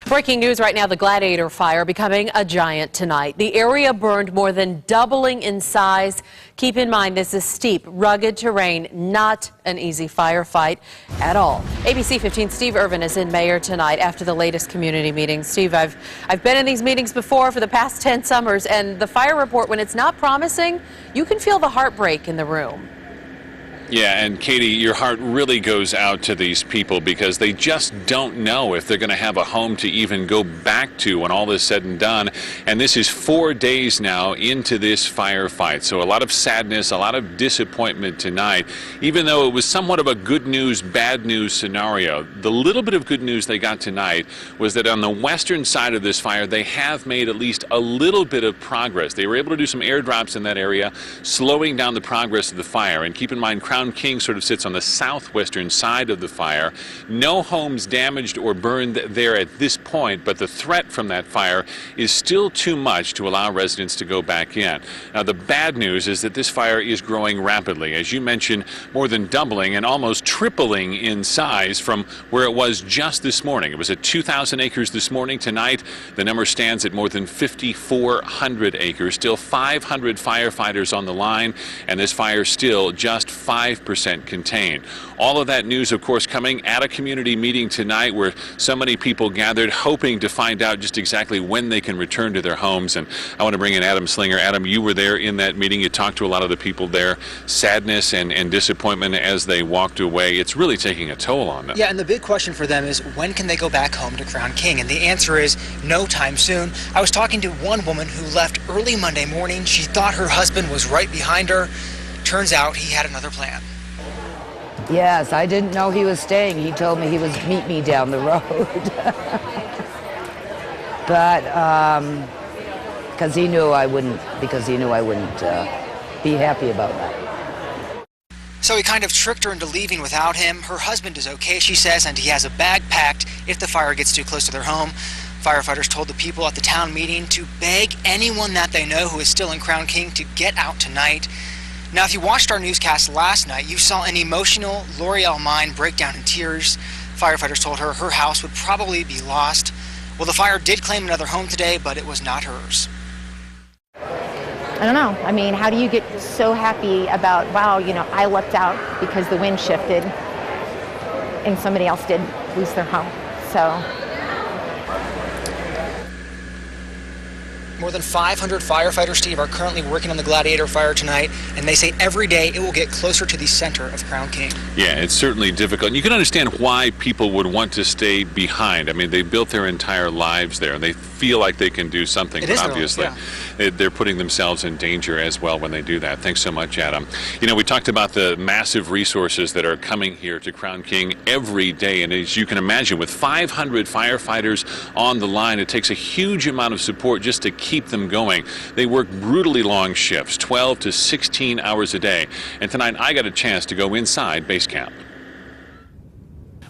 Breaking news right now, the Gladiator fire becoming a giant tonight. The area burned more than doubling in size. Keep in mind, this is steep, rugged terrain, not an easy firefight at all. ABC 15's Steve Irvin is in Mayor tonight after the latest community meeting. Steve, I've been in these meetings before for the past 10 summers, and the fire report, when it's not promising, you can feel the heartbreak in the room. Yeah, and Katie, your heart really goes out to these people because they just don't know if they're going to have a home to even go back to when all is said and done. And this is 4 days now into this firefight. So a lot of sadness, a lot of disappointment tonight, even though it was somewhat of a good news, bad news scenario. The little bit of good news they got tonight was that on the western side of this fire, they have made at least a little bit of progress. They were able to do some airdrops in that area, slowing down the progress of the fire. And keep in mind, Crown King sort of sits on the southwestern side of the fire. No homes damaged or burned there at this point, but the threat from that fire is still too much to allow residents to go back in. Now, the bad news is that this fire is growing rapidly. As you mentioned, more than doubling and almost tripling in size from where it was just this morning. It was at 2,000 acres this morning. Tonight, the number stands at more than 5,400 acres. Still 500 firefighters on the line, and this fire still just 5% contained. All of that news, of course, coming at a community meeting tonight where so many people gathered hoping to find out just exactly when they can return to their homes. And I want to bring in Adam Slinger. Adam, you were there in that meeting. You talked to a lot of the people there. Sadness and disappointment as they walked away. It's really taking a toll on them. Yeah, and the big question for them is, when can they go back home to Crown King? And the answer is no time soon. I was talking to one woman who left early Monday morning. She thought her husband was right behind her. Turns out he had another plan. Yes, I didn't know he was staying. He told me he was meet me down the road. But because he knew I wouldn't be happy about that. So he kind of tricked her into leaving without him. Her husband is okay, she says, and he has a bag packed if the fire gets too close to their home. Firefighters told the people at the town meeting to beg anyone that they know who is still in Crown King to get out tonight. Now, if you watched our newscast last night, you saw an emotional L'Oreal Mine break down in tears. Firefighters told her her house would probably be lost. Well, the fire did claim another home today, but it was not hers. I don't know. I mean, how do you get so happy about, wow, you know, I lucked out because the wind shifted and somebody else did lose their home. So. More than 500 firefighters, Steve, are currently working on the Gladiator fire tonight, and they say every day it will get closer to the center of Crown King. Yeah, it's certainly difficult. And you can understand why people would want to stay behind. I mean, they built their entire lives there, and they feel like they can do something, but obviously they're putting themselves in danger as well when they do that. Thanks so much, Adam. You know, we talked about the massive resources that are coming here to Crown King every day, and as you can imagine, with 500 firefighters on the line, it takes a huge amount of support just to keep them going. They work brutally long shifts, 12 to 16 hours a day. And tonight I got a chance to go inside base camp.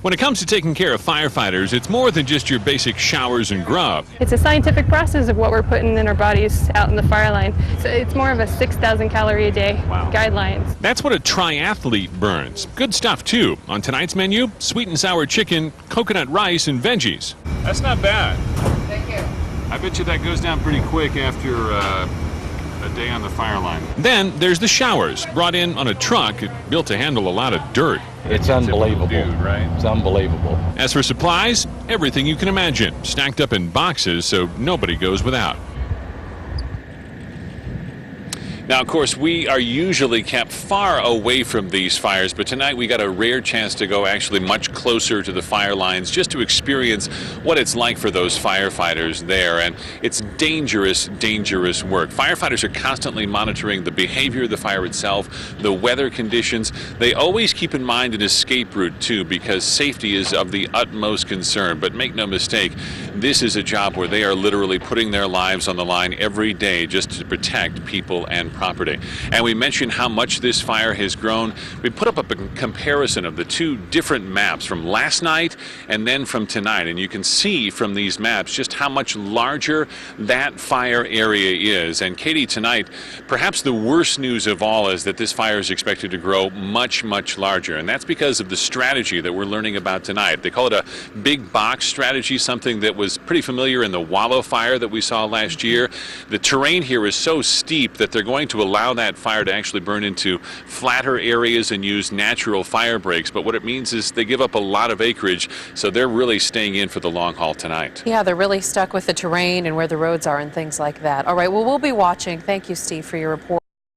When it comes to taking care of firefighters, it's more than just your basic showers and grub. It's a scientific process of what we're putting in our bodies out in the fire line. So it's more of a 6,000 calorie a day guidelines. That's what a triathlete burns. Good stuff too. On tonight's menu, sweet and sour chicken, coconut rice, and veggies. That's not bad. Thank you. I bet you that goes down pretty quick after a day on the fire line. Then there's the showers, brought in on a truck built to handle a lot of dirt. It's unbelievable. Dude, right? It's unbelievable. As for supplies, everything you can imagine, stacked up in boxes so nobody goes without. Now, of course, we are usually kept far away from these fires, but tonight we got a rare chance to go actually much closer to the fire lines just to experience what it's like for those firefighters there. And it's dangerous, dangerous work. Firefighters are constantly monitoring the behavior of the fire itself, the weather conditions. They always keep in mind an escape route, too, because safety is of the utmost concern. But make no mistake, this is a job where they are literally putting their lives on the line every day just to protect people and property. And we mentioned how much this fire has grown. We put up a comparison of the two different maps from last night and then from tonight, and you can see from these maps just how much larger that fire area is. And Katie, tonight, perhaps the worst news of all is that this fire is expected to grow much, much larger, and that's because of the strategy that we're learning about tonight. They call it a big box strategy, something that was was pretty familiar in the Wallow fire that we saw last year. The terrain here is so steep that they're going to allow that fire to actually burn into flatter areas and use natural fire breaks. But what it means is they give up a lot of acreage, so they're really staying in for the long haul tonight. Yeah, they're really stuck with the terrain and where the roads are and things like that. All right, well, we'll be watching. Thank you, Steve, for your report.